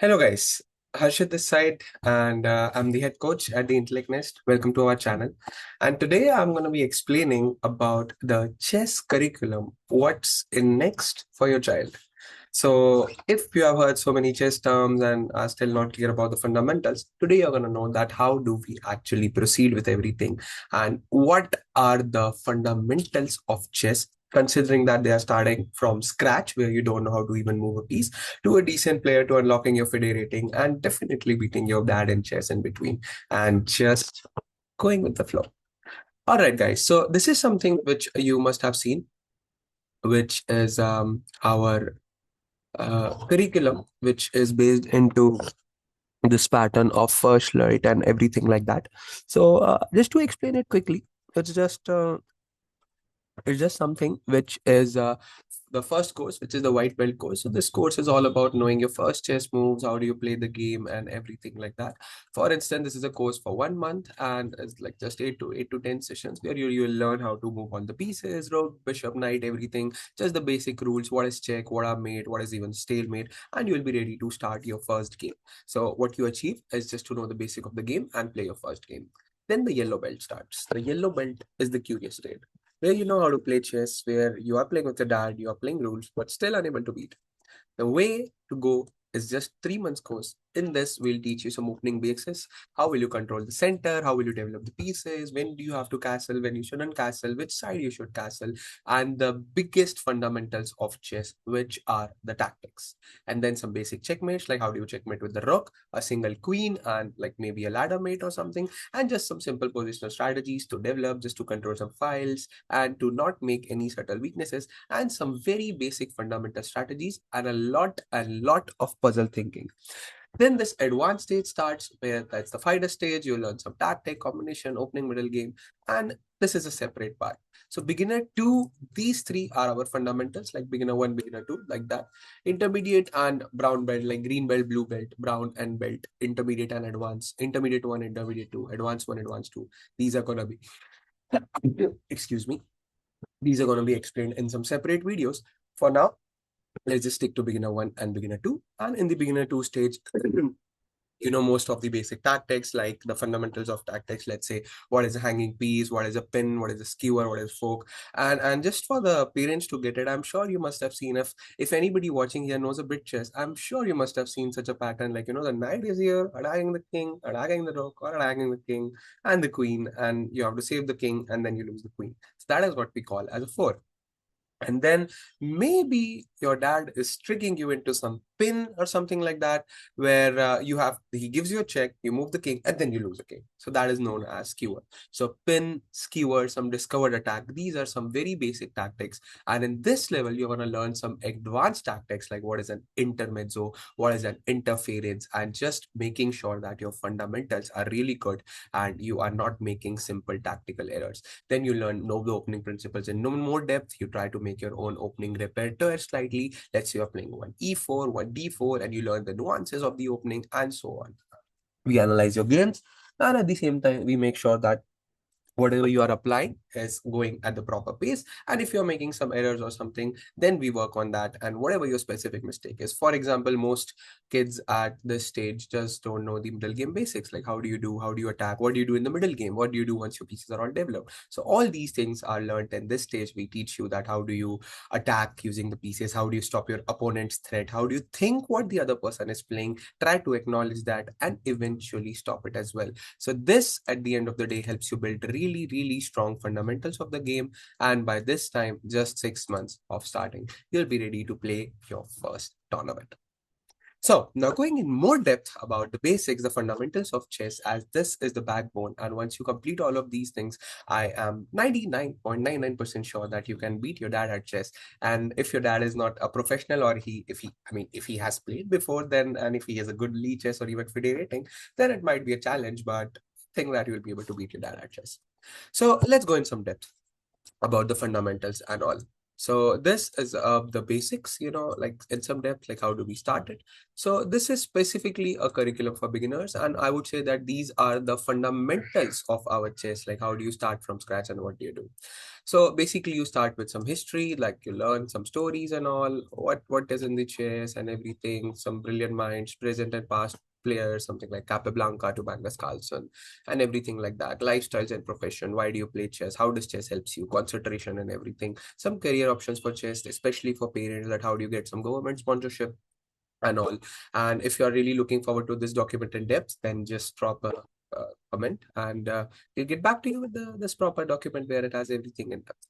Hello, guys. Harshit this side, and I'm the head coach at the Intellect Nest. Welcome to our channel. And today I'm going to be explaining about the chess curriculum. What's in next for your child? So, if you have heard so many chess terms and are still not clear about the fundamentals, today you're going to know that how do we actually proceed with everything and what are the fundamentals of chess, considering that they are starting from scratch, where you don't know how to even move a piece, to a decent player, to unlocking your FIDE rating, and definitely beating your dad in chess in between, and just going with the flow. All right, guys. So, this is something which you must have seen, which is our curriculum, which is based into this pattern of first light and everything like that. So just to explain it quickly, it's just uh, it's just something which is the first course, which is the white belt course. So this course is all about knowing your first chess moves, how do you play the game, and everything like that. For instance, this is a course for 1 month, and it's like just 8 to 10 sessions where you will learn how to move on the pieces, rook, bishop, knight, everything, just the basic rules. What is check? What are mate? What is even stalemate? And you will be ready to start your first game. So what you achieve is just to know the basic of the game and play your first game. Then the yellow belt starts. The yellow belt is the curious state where you know how to play chess, where you are playing with your dad, you are playing rules, but still unable to beat. The way to go is just 3 months course. In this, we'll teach you some opening basics. How will you control the center? How will you develop the pieces? When do you have to castle? When you shouldn't castle? Which side you should castle? And the biggest fundamentals of chess, which are the tactics. And then some basic checkmates, like how do you checkmate with the rook, a single queen, and like maybe a ladder mate or something. And just some simple positional strategies to develop, just to control some files and to not make any subtle weaknesses, and some very basic fundamental strategies, and a lot of puzzle thinking. Then this advanced stage starts, where that's the fighter stage. You learn some tactic, combination, opening, middle game, and this is a separate part. So beginner two, these three are our fundamentals, like beginner one, beginner two, like that. Intermediate and brown belt, like green belt, blue belt, brown and belt, intermediate and advanced, intermediate one, intermediate two, advanced one, advanced two. These are gonna be, excuse me, these are gonna be explained in some separate videos. For now, let's just stick to beginner one and beginner two. And in the beginner two stage, you know most of the basic tactics, like the fundamentals of tactics. Let's say what is a hanging piece, what is a pin, what is a skewer, what is fork. And just for the parents to get it, I'm sure you must have seen, if anybody watching here knows a bit chess, I'm sure you must have seen such a pattern, like the knight is here attacking the king, attacking the rook, or attacking the king and the queen, and you have to save the king and then you lose the queen. So that is what we call as a fork. And then maybe your dad is tricking you into some pin or something like that, where he gives you a check, you move the king, and then you lose the king. So that is known as skewer. So pin, skewer, some discovered attack. These are some very basic tactics. And in this level, you're going to learn some advanced tactics, like what is an intermezzo, what is an interference, and just making sure that your fundamentals are really good and you are not making simple tactical errors. Then you know the opening principles in no more depth. You try to make your own opening repertoire slightly. Let's say you're playing one e4, one d4, and you learn the nuances of the opening and so on. We analyze your games, and at the same time, we make sure that whatever you are applying is going at the proper pace. And if you're making some errors or something, then we work on that, and whatever your specific mistake is. For example, most kids at this stage just don't know the middle game basics, like how do you attack, what do you do in the middle game, what do you do once your pieces are all developed. So all these things are learned in this stage. We teach you that how do you attack using the pieces, how do you stop your opponent's threat, how do you think what the other person is playing, try to acknowledge that, and eventually stop it as well. So this, at the end of the day, helps you build really, really strong fundamentals of the game. And by this time, just 6 months of starting, you'll be ready to play your first tournament. So now going in more depth about the basics, the fundamentals of chess, as this is the backbone. And once you complete all of these things, I am 99.99% sure that you can beat your dad at chess. And if your dad is not a professional, or if he has played before, then, and if he has a good lead chess or even FIDE rating, then it might be a challenge, but I think that you will be able to beat your dad at chess. So let's go in some depth about the fundamentals and all. So this is the basics, like in some depth, like how do we start it. So this is specifically a curriculum for beginners, and I would say that these are the fundamentals of our chess. Like how do you start from scratch and what do you do? So basically, you start with some history, like you learn some stories and all, what is in the chess and everything, some brilliant minds, present and past players, something like Capablanca to Magnus Carlsen, and everything like that. Lifestyles and profession. Why do you play chess? How does chess helps you? Concentration and everything. Some career options for chess, especially for parents. That how do you get some government sponsorship and all. And if you're really looking forward to this document in depth, then just drop a comment and we'll get back to you with this proper document where it has everything in depth.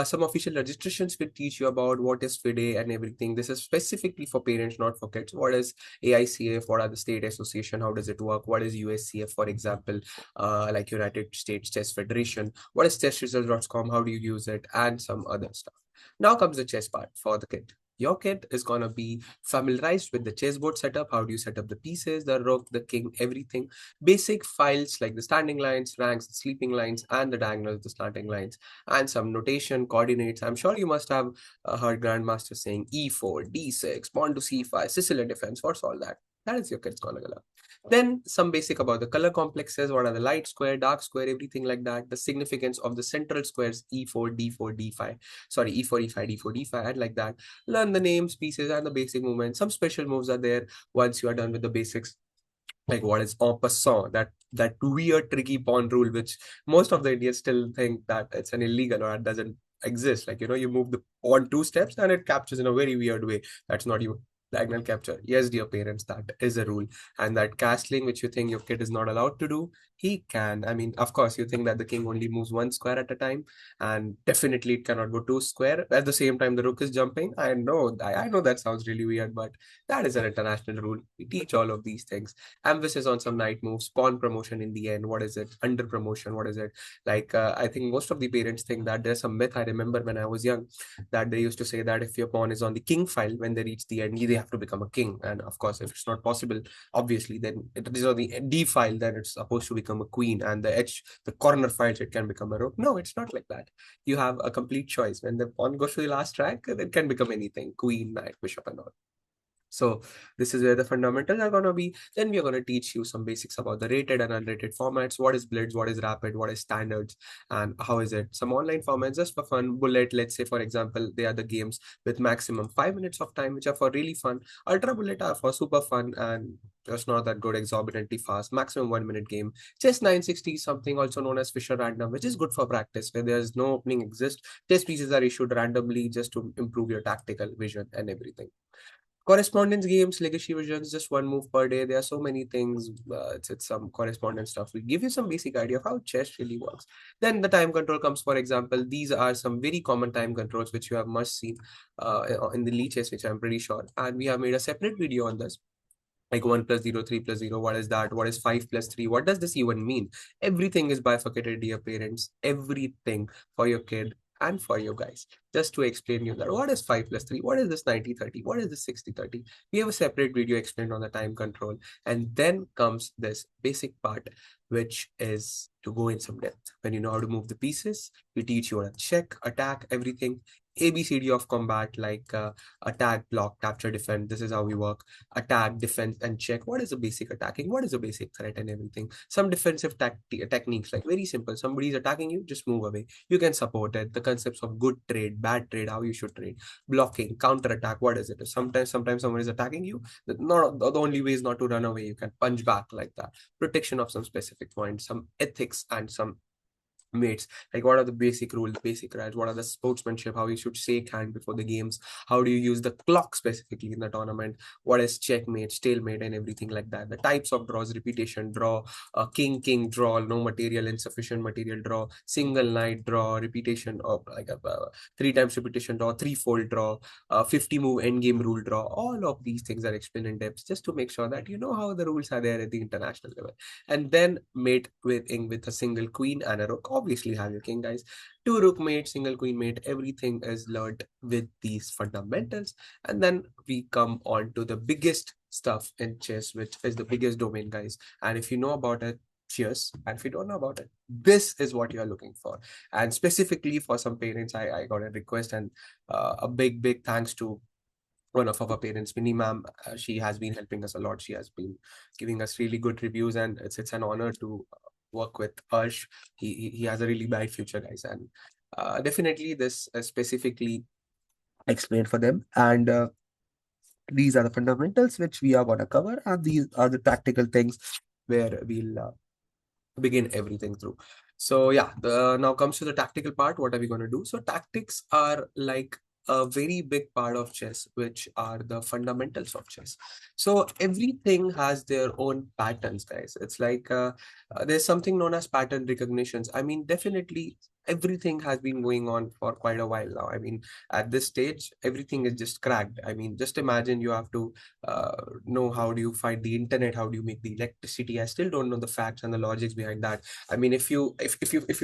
Some official registrations will teach you about what is FIDE and everything. This is specifically for parents, not for kids. What is AICF? What are the state association? How does it work? What is USCF, for example, like United States Chess Federation? What is chessresults.com? How do you use it? And some other stuff. Now comes the chess part for the kid. Your kid is going to be familiarized with the chessboard setup. How do you set up the pieces, the rook, the king, everything. Basic files like the standing lines, ranks, the sleeping lines, and the diagonals, the slanting lines, and some notation, coordinates. I'm sure you must have heard grandmasters saying e4, d6, pawn to c5, Sicilian defense. What's all that? That is your kid's gonna learn. Then some basic about the color complexes, what are the light square, dark square, everything like that. The significance of the central squares e4, d4, d5. Sorry, e4, e5, d4, d5, and like that. Learn the names, pieces, and the basic movements. Some special moves are there once you are done with the basics, like what is en passant, that weird tricky pawn rule, which most of the Indians still think that it's an illegal or it doesn't exist. Like, you move the pawn 2 steps and it captures in a very weird way. That's not even diagonal capture. Yes, dear parents, that is a rule. And that castling, which you think your kid is not allowed to do, he can. I mean, of course, you think that the king only moves 1 square at a time, and definitely it cannot go 2 square. At the same time, the rook is jumping. I know that sounds really weird, but that is an international rule. We teach all of these things. Emphasis on some night moves, pawn promotion in the end. What is it? Under promotion. What is it? Like, I think most of the parents think that there's some myth. I remember when I was young that they used to say that if your pawn is on the king file, when they reach the end, they have to become a king. And of course, if it's not possible, obviously, then it is on the D file, then it's supposed to become a queen. And the corner files, it can become a rook. No, it's not like that. You have a complete choice. When the pawn goes to the last rank, it can become anything, queen, knight, bishop, and all. So this is where the fundamentals are going to be. Then we are going to teach you some basics about the rated and unrated formats. What is blitz? What is rapid? What is standards? And how is it? Some online formats just for fun. Bullet, let's say, for example, they are the games with maximum 5 minutes of time, which are for really fun. Ultra bullet are for super fun and just not that good, exorbitantly fast. Maximum 1 minute game. Chess 960 something also known as Fisher Random, which is good for practice where there's no opening exist. Chess pieces are issued randomly just to improve your tactical vision and everything. Correspondence games, legacy versions, just 1 move per day. There are so many things. It's some correspondence stuff. We give you some basic idea of how chess really works. Then the time control comes, for example. These are some very common time controls which you have must seen in the Lee chess, which I'm pretty sure. And we have made a separate video on this. Like 1 plus 0, 3 plus 0, what is that? What is 5 plus 3? What does this even mean? Everything is bifurcated, dear parents. Everything for your kid and for you guys. Just to explain you that what is 5 plus 3? What is this 90-30? What is this 60-30? We have a separate video explained on the time control. And then comes this basic part, which is to go in some depth. When you know how to move the pieces, we teach you how to check, attack, everything. ABCD of combat, like attack, block, capture, defend. This is how we work. Attack, defense, and check. What is the basic attacking? What is the basic threat and everything? Some defensive techniques, like very simple. Somebody's attacking you, just move away. You can support it. The concepts of good trade, bad trade, how you should trade. Blocking, counter attack. What is it? Sometimes someone is attacking you. The only way is not to run away. You can punch back like that. Protection of some specific points, some ethics, and some mates, like what are the basic rules, the basic rights, what are the sportsmanship, how you should shake hand before the games, how do you use the clock specifically in the tournament, what is checkmate, stalemate, and everything like that. The types of draws, repetition draw, king draw, no material, insufficient material draw, single knight draw, repetition of like a 3 times repetition draw, threefold draw, 50 move end game rule draw. All of these things are explained in depth just to make sure that you know how the rules are there at the international level. And then mate with a single queen and a rook. Obviously have your king, guys. 2 rook mate, single queen mate, everything is learned with these fundamentals. And then we come on to the biggest stuff in chess, which is the biggest domain, guys. And if you know about it, cheers. And if you don't know about it, this is what you're looking for. And specifically for some parents, I got a request, and a big thanks to one of our parents, Minnie ma'am. She has been helping us a lot. She has been giving us really good reviews, and it's an honor to work with Arsh. He has a really bright future, guys, and definitely this specifically explained for them. And these are the fundamentals which we are going to cover, and these are the tactical things where we'll begin everything through. So yeah, the now comes to the tactical part. What are we going to do? So tactics are like a very big part of chess, which are the fundamentals of chess. So everything has their own patterns, guys. It's like there's something known as pattern recognitions. I mean, definitely everything has been going on for quite a while now. I mean, at this stage, everything is just cracked. I mean, just imagine you have to know how do you find the internet, how do you make the electricity. I still don't know the facts and the logics behind that. I mean, if you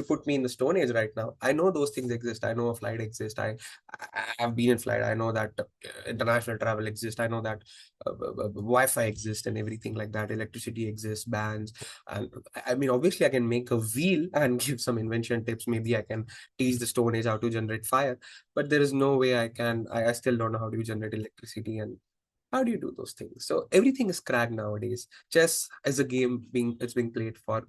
put me in the Stone Age right now, I know those things exist. I know a flight exists. I have been in flight. I know that international travel exists. I know that Wi-Fi exists and everything like that. Electricity exists, bands. And I mean, obviously, I can make a wheel and give some invention tips. Maybe I can teach the Stone Age how to generate fire, but there is no way I can. I still don't know how do you generate electricity, and how do you do those things? So everything is cracked nowadays. Chess is a game it's being played for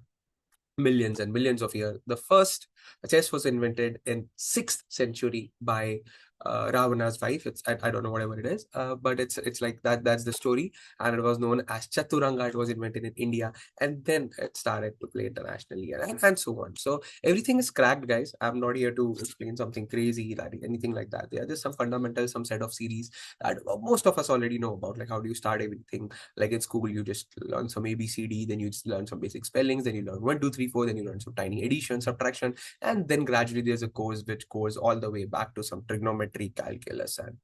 millions and millions of years. The first chess was invented in 6th century by Ravana's wife. I don't know whatever it is, but it's like that. That's the story, and it was known as Chaturanga. It was invented in India, and then it started to play internationally, and so on. So everything is cracked, guys. I'm not here to explain something crazy, like anything like that. There are just some fundamentals, some set of series that most of us already know about. Like how do you start everything? Like in school, you just learn some ABCD, then you just learn some basic spellings, then you learn 1, 2, 3, 4, then you learn some tiny addition, subtraction, and then gradually there's a course which goes all the way back to some trigonometry, calculus, and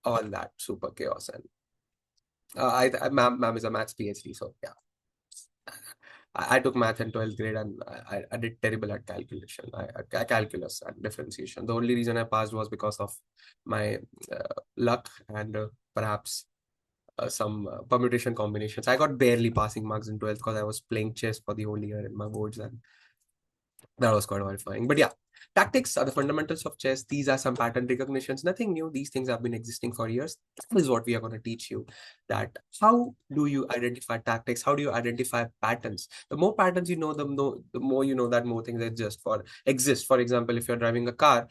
all that super chaos. And ma'am is a maths PhD, so yeah. I took math in 12th grade, and I did terrible at calculation, calculus and differentiation. The only reason I passed was because of my luck and perhaps some permutation combinations. I got barely passing marks in 12th because I was playing chess for the whole year in my boards, and that was quite horrifying. But yeah, tactics are the fundamentals of chess. These are some pattern recognitions. Nothing new. These things have been existing for years. This is what we are going to teach you. That how do you identify tactics? How do you identify patterns? The more patterns you know, the more you know that more things exist. For example, if you're driving a car,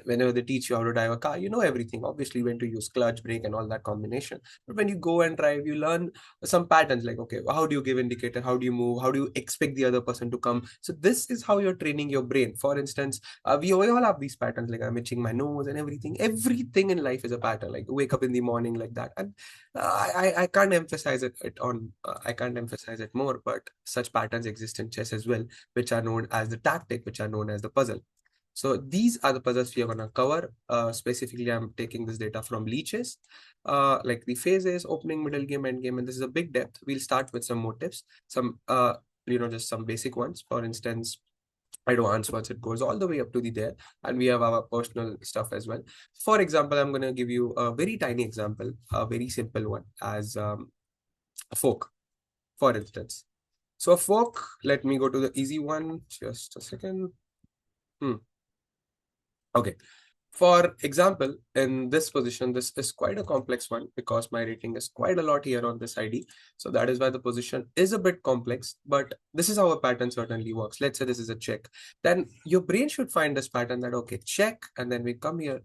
whenever they teach you how to drive a car, you know everything. Obviously, when to use clutch, brake, and all that combination. But when you go and drive, you learn some patterns like, okay, how do you give indicator? How do you move? How do you expect the other person to come? So this is how you're training your brain. For instance, we all have these patterns, like I'm itching my nose and everything. Everything in life is a pattern, like wake up in the morning like that. And I can't emphasize I can't emphasize it more, but such patterns exist in chess as well, which are known as the tactic, which are known as the puzzle. So these are the puzzles we are going to cover. Specifically, I'm taking this data from leeches, like the phases, opening, middle game, end game, and this is a big depth. We'll start with some motives, some just some basic ones. For instance, advanced ones, it goes all the way up to the there, and we have our personal stuff as well. For example, I'm going to give you a very tiny example, a very simple one, as a fork, for instance. So a fork, let me go to the easy one, just a second. Okay. For example, in this position, this is quite a complex one because my rating is quite a lot here on this ID. So that is why the position is a bit complex, but this is how a pattern certainly works. Let's say this is a check. Then your brain should find this pattern that, okay, check, and then we come here,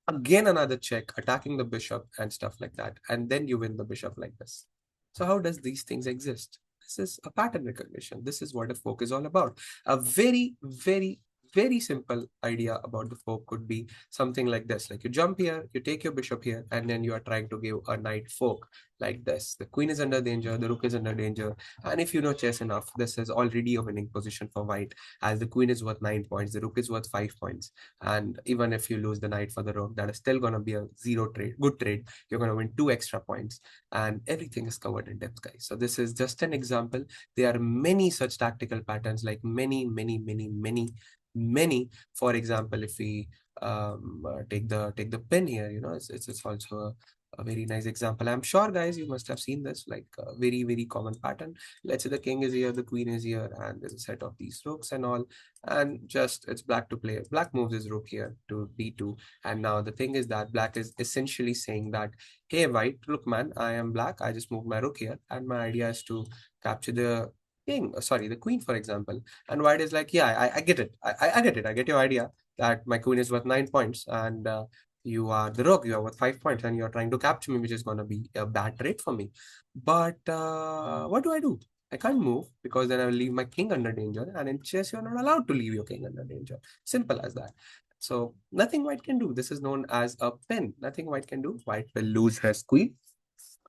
again another check, attacking the bishop and stuff like that. And then you win the bishop like this. So how does these things exist? This is a pattern recognition. This is what a fork is all about. A very simple idea about the fork could be something like this. Like you jump here, you take your bishop here, and then you are trying to give a knight fork like this. The queen is under danger, the rook is under danger. And if you know chess enough, this is already a winning position for white, as the queen is worth 9 points, the rook is worth 5 points. And even if you lose the knight for the rook, that is still going to be a zero trade, good trade. You're going to win 2 extra points, and everything is covered in depth, guys. So this is just an example. There are many such tactical patterns, like many. For example, if we take the pin here, it's also a very nice example. I'm sure, guys, you must have seen this, like a very, very common pattern. Let's say the king is here, the queen is here, and there's a set of these rooks and all. And just it's black to play. Black moves his rook here to d2. And now the thing is that black is essentially saying that, hey, white, look, man, I am black. I just moved my rook here. And my idea is to capture the sorry, the queen, for example. And white is like, yeah, I get it. I get it. I get your idea that my queen is worth 9 points. And you are the rook, you are worth 5 points, and you're trying to capture me, which is going to be a bad trade for me. But what do I do? I can't move because then I will leave my king under danger. And in chess, you're not allowed to leave your king under danger. Simple as that. So nothing white can do. This is known as a pin. Nothing white can do. White will lose his queen,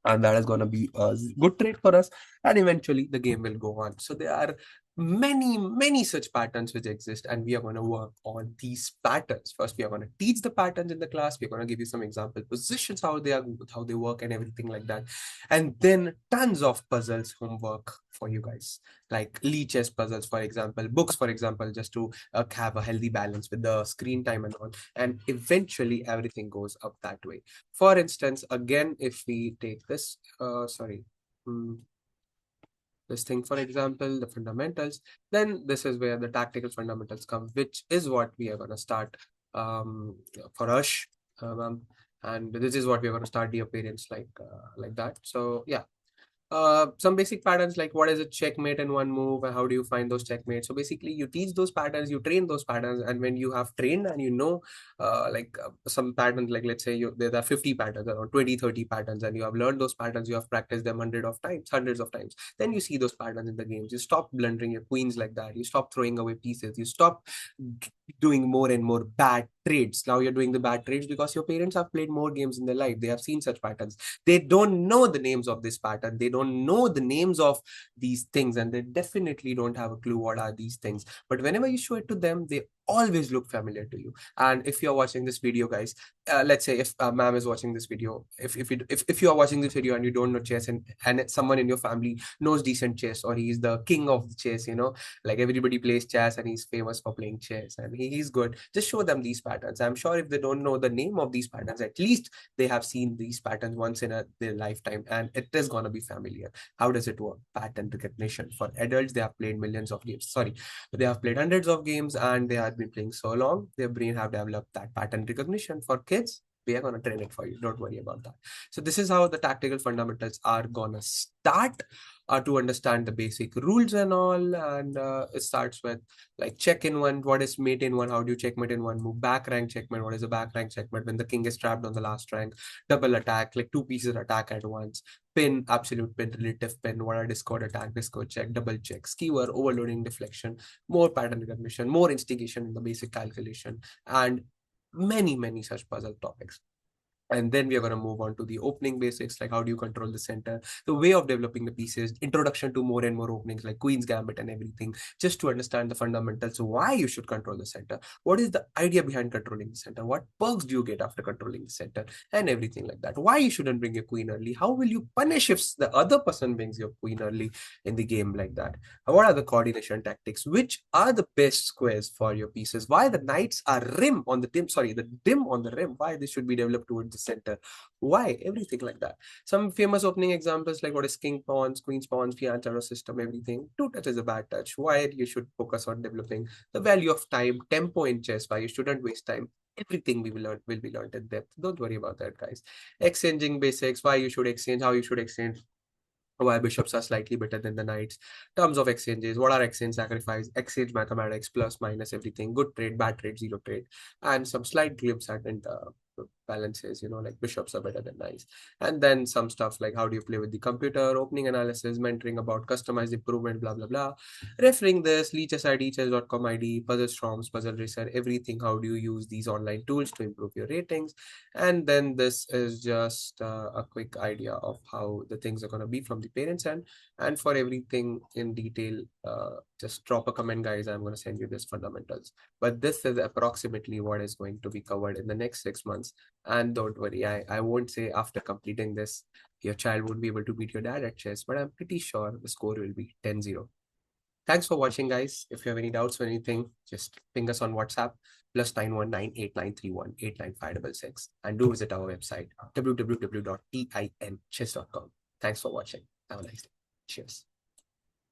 and that is going to be a good trade for us, and eventually the game will go on. So there are many such patterns which exist, and we are going to work on these patterns. First, we are going to teach the patterns in the class. We're going to give you some example positions, how they are, how they work, and everything like that. And then tons of puzzles homework for you guys, like Lee chess puzzles, for example, books, for example, just to have a healthy balance with the screen time and all. And eventually everything goes up that way. For instance, again, if we take this, this thing, for example, the fundamentals, then this is where the tactical fundamentals come, which is what we are going to start for us. And this is what we're going to start the appearance like that. So yeah, some basic patterns, like what is a checkmate in one move and how do you find those checkmates. So basically you teach those patterns, you train those patterns, and when you have trained and you know some patterns, like let's say there are 50 patterns, around 20-30 patterns, and you have learned those patterns, you have practiced them hundreds of times, then you see those patterns in the games. You stop blundering your queens like that, you stop throwing away pieces, you stop doing more and more bad trades. Now you're doing the bad trades because your parents have played more games in their life, they have seen such patterns. They don't know the names of this pattern, they don't know the names of these things, and they definitely don't have a clue what are these things. But whenever you show it to them, they always look familiar to you. And if you're watching this video, guys, let's say if ma'am is watching this video, if you are watching this video and you don't know chess, and someone in your family knows decent chess, or he's the king of the chess, like everybody plays chess and he's famous for playing chess and he's good, just show them these patterns. I'm sure if they don't know the name of these patterns, at least they have seen these patterns once in their lifetime, and it is going to be familiar. How does it work? Pattern recognition. For adults, they have played millions of games. Sorry, they have played hundreds of games, and they have been playing so long, their brain have developed that pattern recognition. For kids, we are going to train it for you. Don't worry about that. So this is how the tactical fundamentals are going to start, to understand the basic rules and all. And it starts with like check in one, what is mate in one, how do you checkmate in one move, back rank checkmate, what is a back rank checkmate, when the king is trapped on the last rank, double attack, like two pieces attack at once, pin, absolute pin, relative pin, what are discord attack, discord check, double check, skewer, overloading, deflection, more pattern recognition, more instigation in the basic calculation, and many such puzzle topics. And then we are going to move on to the opening basics, like how do you control the center, the way of developing the pieces, introduction to more and more openings like Queen's Gambit and everything, just to understand the fundamentals, why you should control the center, what is the idea behind controlling the center, what perks do you get after controlling the center, and everything like that. Why you shouldn't bring your queen early, how will you punish if the other person brings your queen early in the game like that, what are the coordination tactics, which are the best squares for your pieces, why the knights are the dim on the rim, why they should be developed towards the center, why, everything like that. Some famous opening examples, like what is king pawns, queen's pawns, fianchetto arrow system, everything. Two touch is a bad touch, why you should focus on developing the value of time, tempo in chess, why you shouldn't waste time. Everything will be learned in depth. Don't worry about that, guys. Exchanging basics, why you should exchange, how you should exchange, why bishops are slightly better than the knights, terms of exchanges, what are exchange sacrifice, exchange mathematics, plus minus, everything, good trade, bad trade, zero trade, and some slight glimpse at balances, like bishops are better than knights. And then some stuff like how do you play with the computer, opening analysis, mentoring about customized improvement, blah blah blah, referring this, leechess ID, chess.com ID, puzzle storms, puzzle racer, everything, how do you use these online tools to improve your ratings. And then this is just a quick idea of how the things are going to be from the parents end. And for everything in detail, just drop a comment, guys. I'm going to send you this fundamentals. But this is approximately what is going to be covered in the next 6 months. And don't worry, I won't say after completing this, your child won't be able to beat your dad at chess, but I'm pretty sure the score will be 10-0. Thanks for watching, guys. If you have any doubts or anything, just ping us on WhatsApp +91989318956 and do visit our website www.tinchess.com. Thanks for watching. Have a nice day. Cheers.